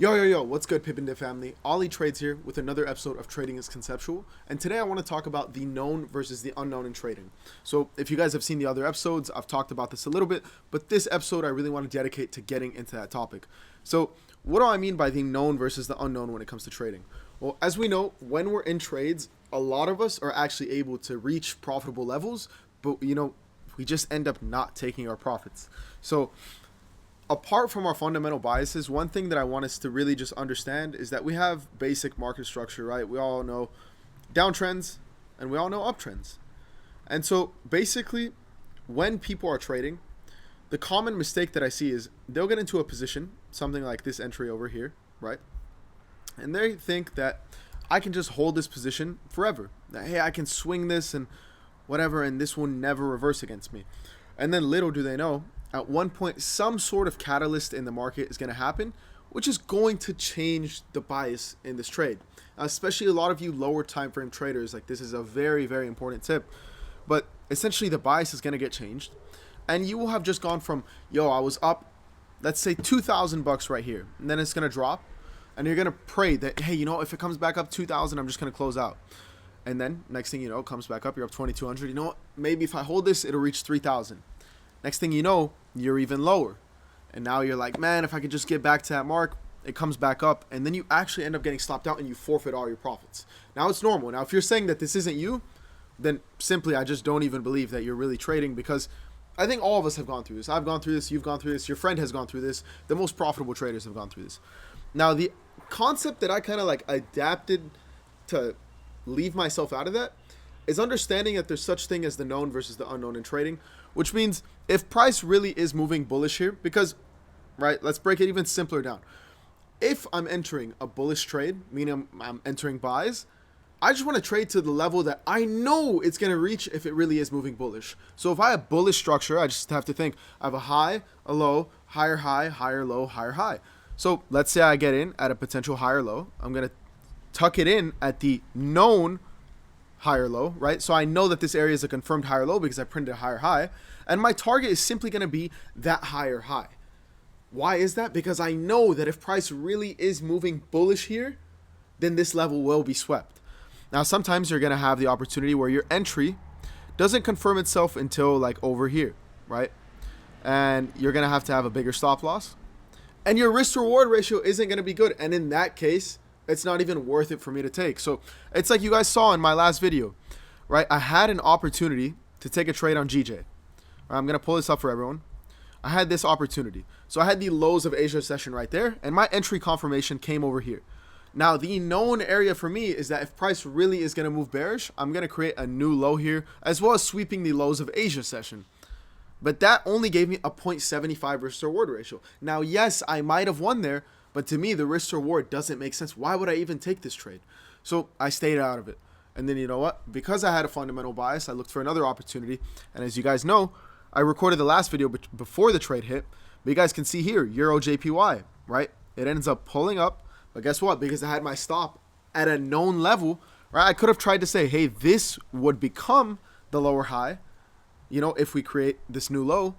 Yo, what's good, Pippin Dip family? Ollie Trades here with another episode of Trading is Conceptual. And today I want to talk about the known versus the unknown in trading. So if you guys have seen the other episodes, I've talked about this a little bit, but this episode I really want to dedicate to getting into that topic. So what do I mean by the known versus the unknown when it comes to trading? Well, as we know, when we're in trades, a lot of us are actually able to reach profitable levels, but we just end up not taking our profits. So apart from our fundamental biases, one thing that I want us to really just understand is that we have basic market structure, right? We all know downtrends and we all know uptrends. And so basically, when people are trading, the common mistake that I see is they'll get into a position, something like this entry over here, right? And they think that I can just hold this position forever. That, hey, I can swing this and whatever, and this will never reverse against me. And then little do they know, at one point, some sort of catalyst in the market is going to happen, which is going to change the bias in this trade. Especially a lot of you lower time frame traders, like this is a very, very important tip. But essentially the bias is going to get changed. And you will have just gone from, I was up, let's say $2,000 right here. And then it's going to drop. And you're going to pray that, hey, if it comes back up 2,000, I'm just going to close out. And then next thing you know, it comes back up, you're up 2,200. You know what? Maybe if I hold this, it'll reach 3,000. Next thing you know, you're even lower. And now you're like, man, if I could just get back to that mark, it comes back up. And then you actually end up getting stopped out and you forfeit all your profits. Now it's normal. Now, if you're saying that this isn't you, then simply I just don't even believe that you're really trading, because I think all of us have gone through this. I've gone through this. You've gone through this. Your friend has gone through this. The most profitable traders have gone through this. Now, the concept that I kind of like adapted to leave myself out of that is understanding that there's such thing as the known versus the unknown in trading, which means if price really is moving bullish here, because, right, let's break it even simpler down. If I'm entering a bullish trade, meaning I'm entering buys, I just want to trade to the level that I know it's going to reach if it really is moving bullish. So if I have bullish structure, I just have to think I have a high, a low, higher low, higher high. So let's say I get in at a potential higher low. I'm going to tuck it in at the known higher low, right? So I know that this area is a confirmed higher low because I printed a higher high, and my target is simply going to be that higher high. Why is that? Because I know that if price really is moving bullish here, then this level will be swept. Now, sometimes you're going to have the opportunity where your entry doesn't confirm itself until like over here, right? And you're going to have a bigger stop loss, and your risk to reward ratio isn't going to be good. And in that case, it's not even worth it for me to take. So it's like you guys saw in my last video, right? I had an opportunity to take a trade on GJ. I'm going to pull this up for everyone. I had this opportunity. So I had the lows of Asia session right there, and my entry confirmation came over here. Now, the known area for me is that if price really is going to move bearish, I'm going to create a new low here, as well as sweeping the lows of Asia session. But that only gave me a 0.75 risk to reward ratio. Now, yes, I might have won there, but to me, the risk to reward doesn't make sense. Why would I even take this trade? So I stayed out of it. And then you know what? Because I had a fundamental bias, I looked for another opportunity. And as you guys know, I recorded the last video before the trade hit. But you guys can see here, USDJPY, right? It ends up pulling up. But guess what? Because I had my stop at a known level, right? I could have tried to say, hey, this would become the lower high, if we create this new low.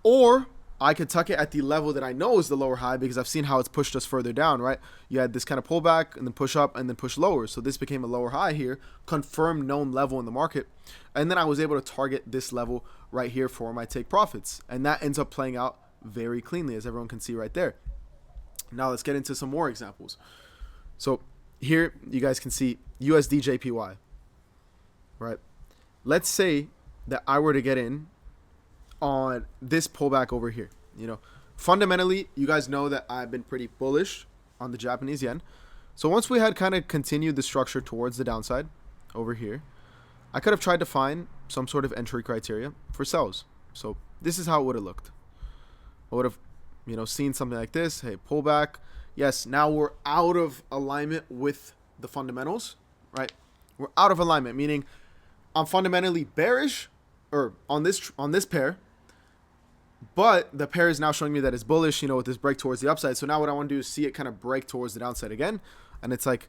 Or I could tuck it at the level that I know is the lower high, because I've seen how it's pushed us further down, right? You had this kind of pullback and then push up and then push lower. So this became a lower high here, confirmed known level in the market. And then I was able to target this level right here for my take profits. And that ends up playing out very cleanly, as everyone can see right there. Now let's get into some more examples. So here you guys can see USDJPY, right? Let's say that I were to get in on this pullback over here. Fundamentally, you guys know that I've been pretty bullish on the Japanese yen. So once we had kind of continued the structure towards the downside over here, I could have tried to find some sort of entry criteria for sells. So this is how it would have looked. I would have, seen something like this. Hey, pullback. Yes, now we're out of alignment with the fundamentals, right? We're out of alignment, meaning I'm fundamentally bearish or on this pair, but the pair is now showing me that it's bullish, with this break towards the upside. So now what I want to do is see it kind of break towards the downside again. And it's like,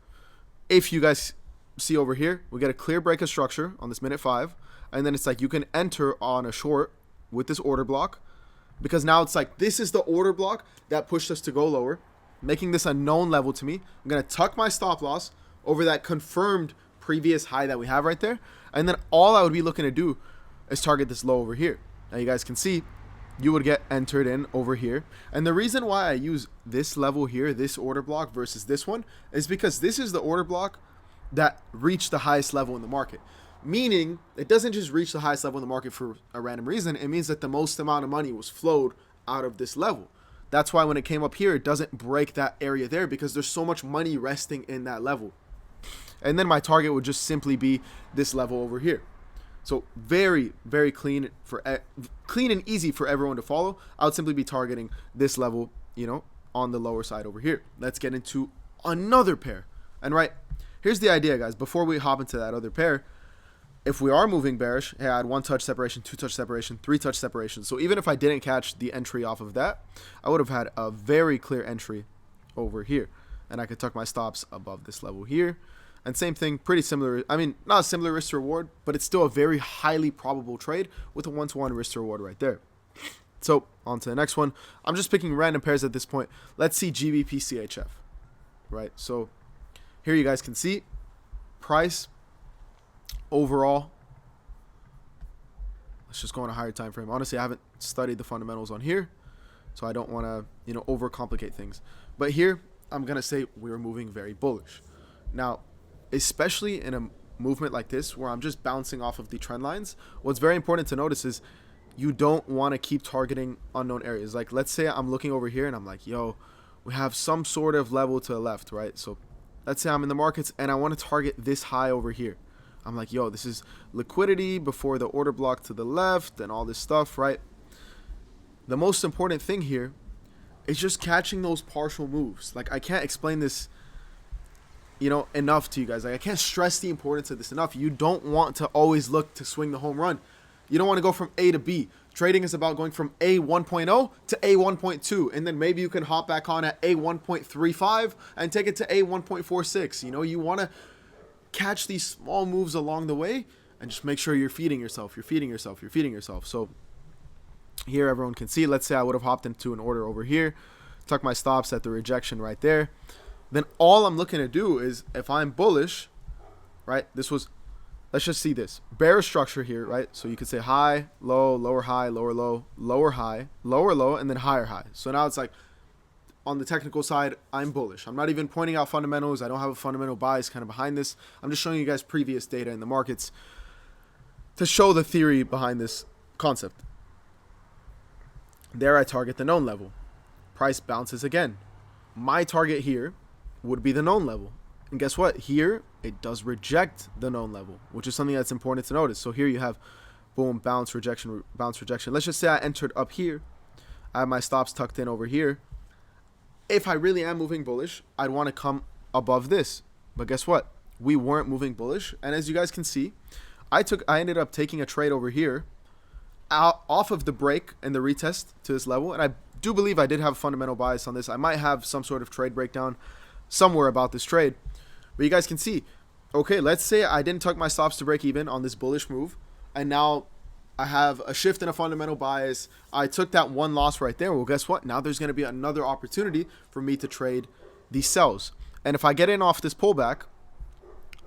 if you guys see over here, we get a clear break of structure on this minute 5. And then it's like you can enter on a short with this order block, because now it's like this is the order block that pushed us to go lower. making this a known level to me. I'm going to tuck my stop loss over that confirmed previous high that we have right there. And then all I would be looking to do is target this low over here. Now you guys can see you would get entered in over here. And the reason why I use this level here, this order block versus this one, is because this is the order block that reached the highest level in the market. Meaning it doesn't just reach the highest level in the market for a random reason. It means that the most amount of money was flowed out of this level. That's why when it came up here, it doesn't break that area there because there's so much money resting in that level. And then my target would just simply be this level over here. So very, very clean and easy for everyone to follow. I would simply be targeting this level, you know, on the lower side over here. Let's get into another pair. And right, here's the idea, guys. Before we hop into that other pair, if we are moving bearish, hey, I had 1 touch separation, 2 touch separation, 3 touch separation. So even if I didn't catch the entry off of that, I would have had a very clear entry over here. And I could tuck my stops above this level here. And same thing, pretty similar. I mean, not a similar risk to reward, but it's still a very highly probable trade with a 1-to-1 risk to reward right there. So on to the next one. I'm just picking random pairs at this point. Let's see GBP CHF, right? So here you guys can see price overall. Let's just go on a higher time frame. Honestly, I haven't studied the fundamentals on here, so I don't want to, you know, overcomplicate things. But here, I'm going to say we're moving very bullish. Now, especially in a movement like this where I'm just bouncing off of the trend lines, what's very important to notice is you don't want to keep targeting unknown areas. Like, let's say I'm looking over here and I'm like, yo, we have some sort of level to the left, right? So let's say I'm in the markets and I want to target this high over here. I'm like, yo, this is liquidity before the order block to the left and all this stuff, right? The most important thing here is just catching those partial moves. Like, I can't explain this, you know, enough to you guys. Like, I can't stress the importance of this enough. You don't want to always look to swing the home run. You don't want to go from A to B. Trading is about going from A 1.0 to A 1.2, and then maybe you can hop back on at A 1.35 and take it to A 1.46. You know, you want to catch these small moves along the way and just make sure you're feeding yourself. You're feeding yourself. You're feeding yourself. So here everyone can see, let's say I would have hopped into an order over here, tuck my stops at the rejection right there. Then all I'm looking to do is, if I'm bullish, right, this was, let's just see this bearish structure here, right? So you could say high, low, lower high, lower low, lower high, lower low, and then higher high. So now it's like, on the technical side, I'm bullish. I'm not even pointing out fundamentals. I don't have a fundamental bias kind of behind this. I'm just showing you guys previous data in the markets to show the theory behind this concept. There I target the known level. Price bounces again. My target here would be the known level. And guess what? Here, it does reject the known level, which is something that's important to notice. So here you have, boom, bounce, rejection, bounce, rejection. Let's just say I entered up here. I have my stops tucked in over here. If I really am moving bullish, I'd want to come above this. But guess what? We weren't moving bullish. And as you guys can see, I ended up taking a trade over here off of the break and the retest to this level. And I do believe I did have a fundamental bias on this. I might have some sort of trade breakdown somewhere about this trade. But you guys can see, okay, let's say I didn't tuck my stops to break even on this bullish move. And now I have a shift in a fundamental bias. I took that one loss right there. Well, guess what? Now there's going to be another opportunity for me to trade these sells. And if I get in off this pullback,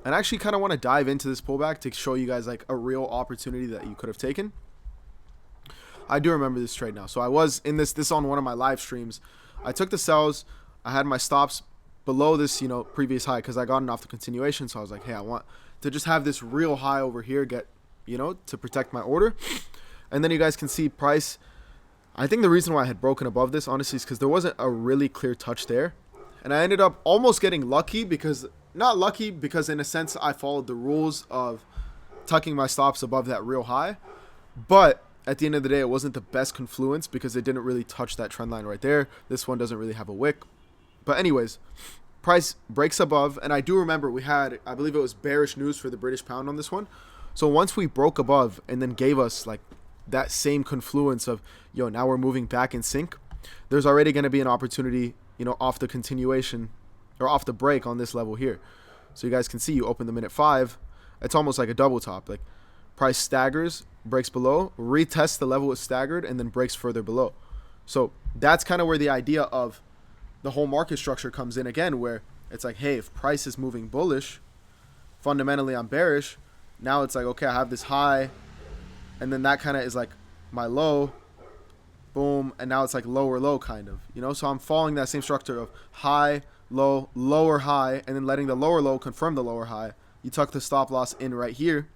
and I actually kind of want to dive into this pullback to show you guys like a real opportunity that you could have taken. I do remember this trade now. So I was in this on one of my live streams. I took the sells. I had my stops below this, you know, previous high because I got it off the continuation. So I was like, hey, I want to just have this real high over here, get, you know, to protect my order. And then you guys can see price. I think the reason why I had broken above this, honestly, is because there wasn't a really clear touch there. And I ended up almost getting lucky because, not lucky because in a sense I followed the rules of tucking my stops above that real high. But at the end of the day, it wasn't the best confluence because it didn't really touch that trend line right there. This one doesn't really have a wick. But anyways, price breaks above. And I do remember we had, I believe it was bearish news for the British pound on this one. So once we broke above and then gave us like that same confluence of, yo, now we're moving back in sync, there's already going to be an opportunity, you know, off the continuation or off the break on this level here. So you guys can see you open the minute 5. It's almost like a double top. Like price staggers, breaks below, retests the level it's staggered, and then breaks further below. So that's kind of where the idea of the whole market structure comes in again, where it's like, hey, if price is moving bullish, fundamentally I'm bearish. Now it's like, okay, I have this high, and then that kind of is like my low, boom, and now it's like lower low kind of, you know. So I'm following that same structure of high, low, lower high, and then letting the lower low confirm the lower high. You tuck the stop loss in right here,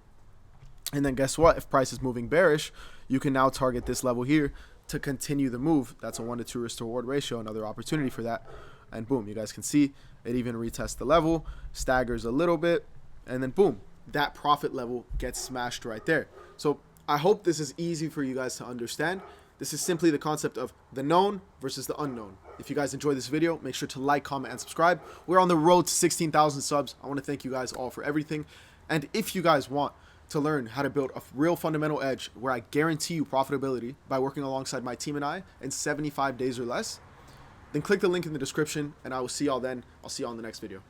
and then guess what? If price is moving bearish, you can now target this level here to continue the move. That's a 1 to 2 risk to reward ratio, another opportunity for that. And boom, you guys can see it even retests the level, staggers a little bit, and then boom, that profit level gets smashed right there. So I hope this is easy for you guys to understand. This is simply the concept of the known versus the unknown. If you guys enjoyed this video, make sure to like, comment, and subscribe. We're on the road to 16,000 subs. I want to thank you guys all for everything. And if you guys want to learn how to build a real fundamental edge where I guarantee you profitability by working alongside my team and I in 75 days or less, then click the link in the description, and I will see y'all then. I'll see y'all in the next video.